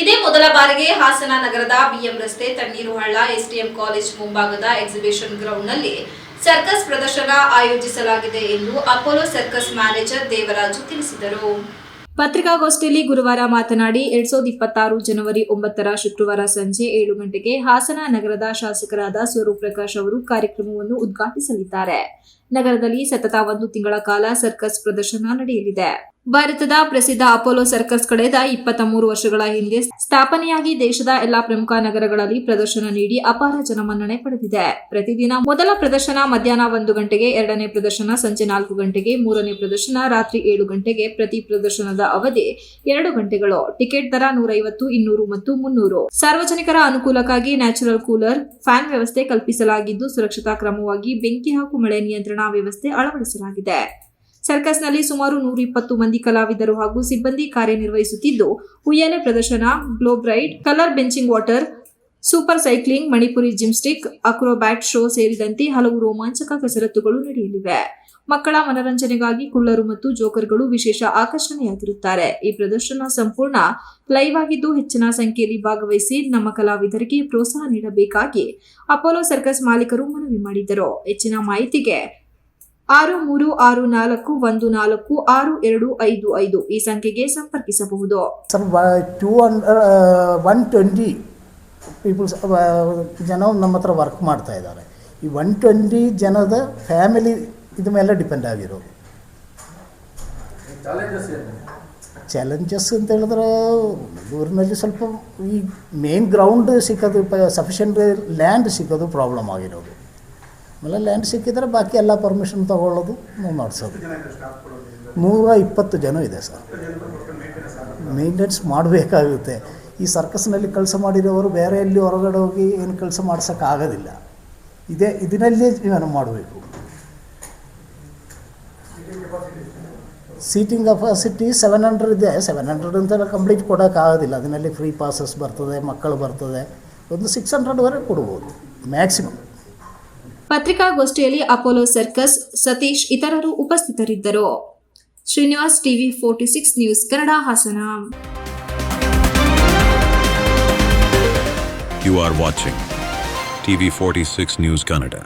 ಇದೇ ಮೊದಲ ಬಾರಿಗೆ ಹಾಸನ ನಗರದ ಬಿಎಂ ರಸ್ತೆ ತಣ್ಣೀರು ಹಳ್ಳ ಎಸ್ಟಿಎಂ ಕಾಲೇಜ್ ಮುಂಭಾಗದ ಎಕ್ಸಿಬಿಷನ್ ಗ್ರೌಂಡ್ನಲ್ಲಿ ಸರ್ಕಸ್ ಪ್ರದರ್ಶನ ಆಯೋಜಿಸಲಾಗಿದೆ ಎಂದು ಅಪೋಲೋ ಸರ್ಕಸ್ ಮ್ಯಾನೇಜರ್ ದೇವರಾಜು ತಿಳಿಸಿದರು. ಪತ್ರಿಕಾಗೋಷ್ಠಿಯಲ್ಲಿ ಗುರುವಾರ ಮಾತನಾಡಿ 2026 ಜನವರಿ 9ರ ಶುಕ್ರವಾರ ಸಂಜೆ 7 ಗಂಟೆಗೆ ಹಾಸನ ನಗರದ ಶಾಸಕರಾದ ಸ್ವರೂಪ್ ಪ್ರಕಾಶ್ ಅವರು ಕಾರ್ಯಕ್ರಮವನ್ನು ಉದ್ಘಾಟಿಸಲಿದ್ದಾರೆ. ನಗರದಲ್ಲಿ ಸತತ 1 ತಿಂಗಳ ಕಾಲ ಸರ್ಕಸ್ ಪ್ರದರ್ಶನ ನಡೆಯಲಿದೆ. ಭಾರತದ ಪ್ರಸಿದ್ಧ ಅಪೋಲೋ ಸರ್ಕಸ್ ಕಳೆದ 23 ವರ್ಷಗಳ ಹಿಂದೆ ಸ್ಥಾಪನೆಯಾಗಿ ದೇಶದ ಎಲ್ಲಾ ಪ್ರಮುಖ ನಗರಗಳಲ್ಲಿ ಪ್ರದರ್ಶನ ನೀಡಿ ಅಪಾರ ಜನಮನ್ನಣೆ ಪಡೆದಿದೆ. ಪ್ರತಿದಿನ ಮೊದಲ ಪ್ರದರ್ಶನ ಮಧ್ಯಾಹ್ನ 1 ಗಂಟೆಗೆ, ಎರಡನೇ ಪ್ರದರ್ಶನ ಸಂಜೆ 4 ಗಂಟೆಗೆ, ಮೂರನೇ ಪ್ರದರ್ಶನ ರಾತ್ರಿ 7 ಗಂಟೆಗೆ. ಪ್ರತಿ ಪ್ರದರ್ಶನದ ಅವಧಿ 2 ಗಂಟೆಗಳು. ಟಿಕೆಟ್ ದರ 150, 200 ಮತ್ತು 300. ಸಾರ್ವಜನಿಕರ ಅನುಕೂಲಕ್ಕಾಗಿ ನ್ಯಾಚುರಲ್ ಕೂಲರ್, ಫ್ಯಾನ್ ವ್ಯವಸ್ಥೆ ಕಲ್ಪಿಸಲಾಗಿದ್ದು, ಸುರಕ್ಷತಾ ಕ್ರಮವಾಗಿ ಬೆಂಕಿ ಹಾಗೂ ಮಳೆ ನಿಯಂತ್ರಣ ವ್ಯವಸ್ಥೆ ಅಳವಡಿಸಲಾಗಿದೆ. ಸರ್ಕಸ್ನಲ್ಲಿ ಸುಮಾರು 120 ಮಂದಿ ಕಲಾವಿದರು ಹಾಗೂ ಸಿಬ್ಬಂದಿ ಕಾರ್ಯನಿರ್ವಹಿಸುತ್ತಿದ್ದು, ಉಯ್ಯಾಲೆ ಪ್ರದರ್ಶನ, ಗ್ಲೋಬ್ ರೈಡ್, ಕಲರ್ ಬೆಂಚಿಂಗ್ water, super cycling, Manipuri gymnastic, acrobat show ಸೇರಿದಂತೆ ಹಲವು ರೋಮಾಂಚಕ ಕಸರತ್ತುಗಳು ನಡೆಯಲಿವೆ. ಮಕ್ಕಳ ಮನರಂಜನೆಗಾಗಿ ಕುಳ್ಳರು ಮತ್ತು ಜೋಕರ್ಗಳು ವಿಶೇಷ ಆಕರ್ಷಣೆಯಾಗಿರುತ್ತಾರೆ. ಈ ಪ್ರದರ್ಶನ ಸಂಪೂರ್ಣ ಲೈವ್ ಆಗಿದ್ದು, ಹೆಚ್ಚಿನ ಸಂಖ್ಯೆಯಲ್ಲಿ ಭಾಗವಹಿಸಿ ನಮ್ಮ ಕಲಾವಿದರಿಗೆ ಪ್ರೋತ್ಸಾಹ ನೀಡಬೇಕಾಗಿ ಅಪೋಲೋ ಸರ್ಕಸ್ ಮಾಲೀಕರು ಮನವಿ ಮಾಡಿದರು. ಹೆಚ್ಚಿನ ಮಾಹಿತಿಗೆ 6364146255 ಈ ಸಂಖ್ಯೆಗೆ ಸಂಪರ್ಕಿಸಬಹುದು. 120 ಪೀಪಲ್ಸ್ ಜನ ನಮ್ಮ ಹತ್ರ ವರ್ಕ್ ಮಾಡ್ತಾ ಇದ್ದಾರೆ. ಈ 120 ಜನದ ಫ್ಯಾಮಿಲಿ ಇದ ಮೇಲೆ ಡಿಪೆಂಡ್ ಆಗಿರೋದು. ಚಾಲೆಂಜಸ್ ಅಂತ ಹೇಳಿದ್ರೆ ಊರಿನಲ್ಲಿ ಸ್ವಲ್ಪ ಈ ಮೇನ್ ಗ್ರೌಂಡ್ ಸಿಕ್ಕೋದು, ಸಫಿಷಿಯೆಂಟ್ ಲ್ಯಾಂಡ್ ಸಿಕ್ಕೋದು ಪ್ರಾಬ್ಲಮ್ ಆಗಿರೋದು. ಆಮೇಲೆ ಲ್ಯಾಂಡ್ ಸಿಕ್ಕಿದ್ರೆ ಬಾಕಿ ಎಲ್ಲ ಪರ್ಮಿಷನ್ ತೊಗೊಳ್ಳೋದು, ಮಾಡಿಸೋದು. 120 ಜನ ಇದೆ ಸರ್. ಮೇಂಟೆನೆನ್ಸ್ ಮಾಡಬೇಕಾಗುತ್ತೆ. ಈ ಸರ್ಕಸ್ನಲ್ಲಿ ಕೆಲಸ ಮಾಡಿರೋರು ಬೇರೆ ಎಲ್ಲಿ ಹೊರಗಡೆ ಹೋಗಿ ಏನು ಕೆಲಸ ಮಾಡ್ಸೋಕ್ಕಾಗೋದಿಲ್ಲ. ಇದರಲ್ಲಿ ಏನು ಮಾಡಬೇಕು. ಸೀಟಿಂಗ್ ಕೆಪಾಸಿಟಿ 700 ಇದೆ. 700 ಅಂತ ಕಂಪ್ಲೀಟ್ ಕೊಡೋಕ್ಕಾಗೋದಿಲ್ಲ. ಅದರಲ್ಲಿ ಫ್ರೀ ಪಾಸಸ್ ಬರ್ತದೆ, ಮಕ್ಕಳು ಬರ್ತದೆ. ಒಂದು 600ವರೆಗೆ ಕೊಡ್ಬೋದು ಮ್ಯಾಕ್ಸಿಮಮ್. ಪತ್ರಿಕಾಗೋಷ್ಠಿಯಲ್ಲಿ ಅಪೋಲೋ ಸರ್ಕಸ್ ಸತೀಶ್ ಇತರರು ಉಪಸ್ಥಿತರಿದ್ದರು. Srinivas, TV 46 news Kannada, Hassan. You are watching TV 46 News Kannada.